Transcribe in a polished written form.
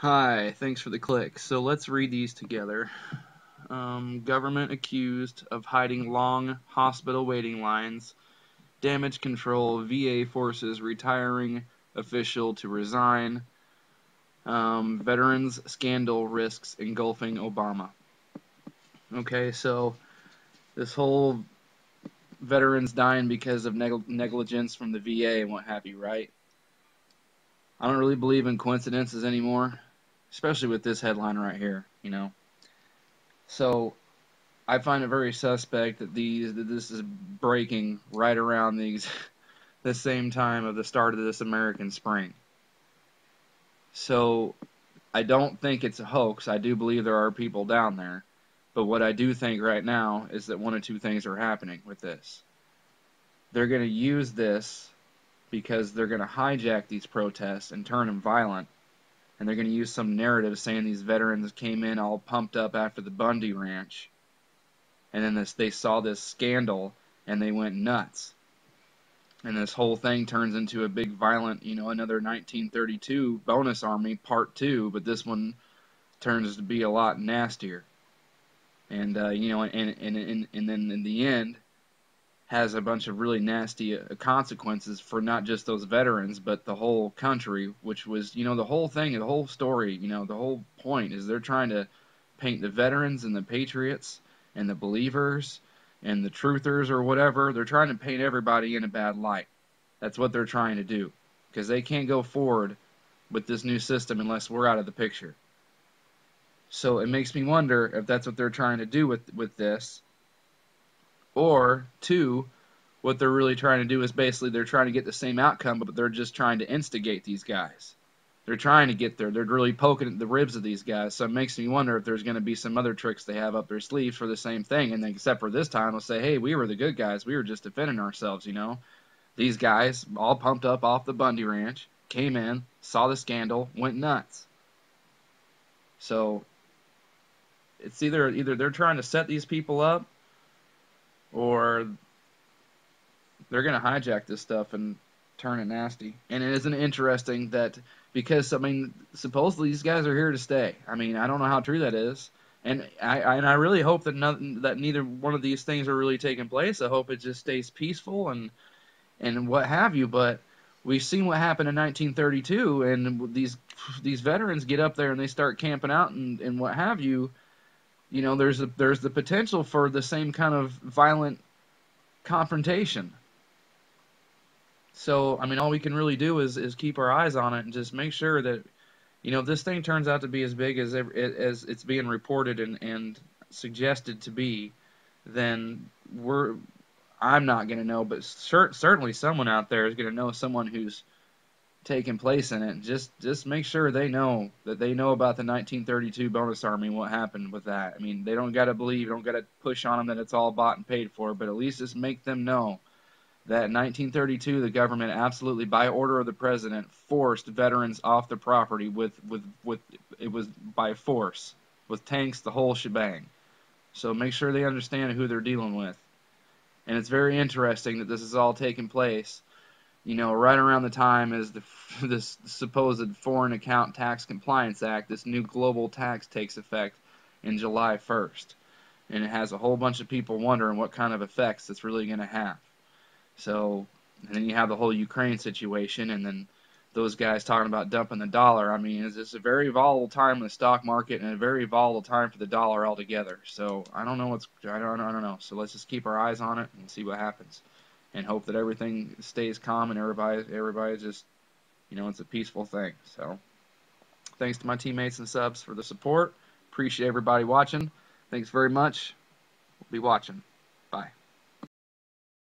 Hi, thanks for the click. So let's read these together. Government accused of hiding long hospital waiting lines. Damage control. VA forces retiring official to resign. Veterans scandal risks engulfing Obama. Okay, so this whole veterans dying because of negligence from the VA and what have you, right? I don't really believe in coincidences anymore, especially with this headline right here. So I find it very suspect that this is breaking right around the same time of the start of this American spring. So I don't think it's a hoax. I do believe there are people down there. But what I do think right now is that one of two things are happening with this. They're going to use this because they're going to hijack these protests and turn them violent. And they're going to use some narrative saying these veterans came in all pumped up after the Bundy Ranch. And then they saw this scandal and they went nuts. And this whole thing turns into a big violent, another 1932 bonus army part two, but this one turns to be a lot nastier. And and then in the end has a bunch of really nasty consequences for not just those veterans, but the whole country, which was, the whole thing, the whole story, the whole point is they're trying to paint the veterans and the patriots and the believers and the truthers or whatever. They're trying to paint everybody in a bad light. That's what they're trying to do, because they can't go forward with this new system unless we're out of the picture. So it makes me wonder if that's what they're trying to do with this, or two, what they're really trying to do is basically they're trying to get the same outcome, but they're just trying to instigate these guys. They're trying to get there. They're really poking at the ribs of these guys. So it makes me wonder if there's going to be some other tricks they have up their sleeves for the same thing. And then, except for this time, they'll say, hey, we were the good guys. We were just defending ourselves. These guys, all pumped up off the Bundy Ranch, came in, saw the scandal, went nuts. So it's either they're trying to set these people up, or they're going to hijack this stuff and turn it nasty. And it isn't interesting that because, supposedly these guys are here to stay. I don't know how true that is. And I really hope that neither one of these things are really taking place. I hope it just stays peaceful and what have you. But we've seen what happened in 1932, and these veterans get up there and they start camping out and what have you. There's the potential for the same kind of violent confrontation. So, all we can really do is keep our eyes on it and just make sure that, if this thing turns out to be as big as it's being reported and suggested to be, then I'm not going to know, but certainly someone out there is going to know someone who's taken place in it. Just make sure they know that they know about the 1932 bonus army and what happened with that. They don't got to believe, don't got to push on them that it's all bought and paid for, but at least just make them know that in 1932 the government absolutely, by order of the president, forced veterans off the property with it was by force, with tanks, the whole shebang. So make sure they understand who they're dealing with. And it's very interesting that this is all taking place, right around the time as this supposed Foreign Account Tax Compliance Act, this new global tax, takes effect in July 1st. And it has a whole bunch of people wondering what kind of effects it's really going to have. So, and then you have the whole Ukraine situation, and then those guys talking about dumping the dollar. It's a very volatile time in the stock market and a very volatile time for the dollar altogether. So I don't know I don't know. So let's just keep our eyes on it and see what happens, and hope that everything stays calm and everybody just, it's a peaceful thing. So thanks to my teammates and subs for the support. Appreciate everybody watching. Thanks very much. We'll be watching. Bye.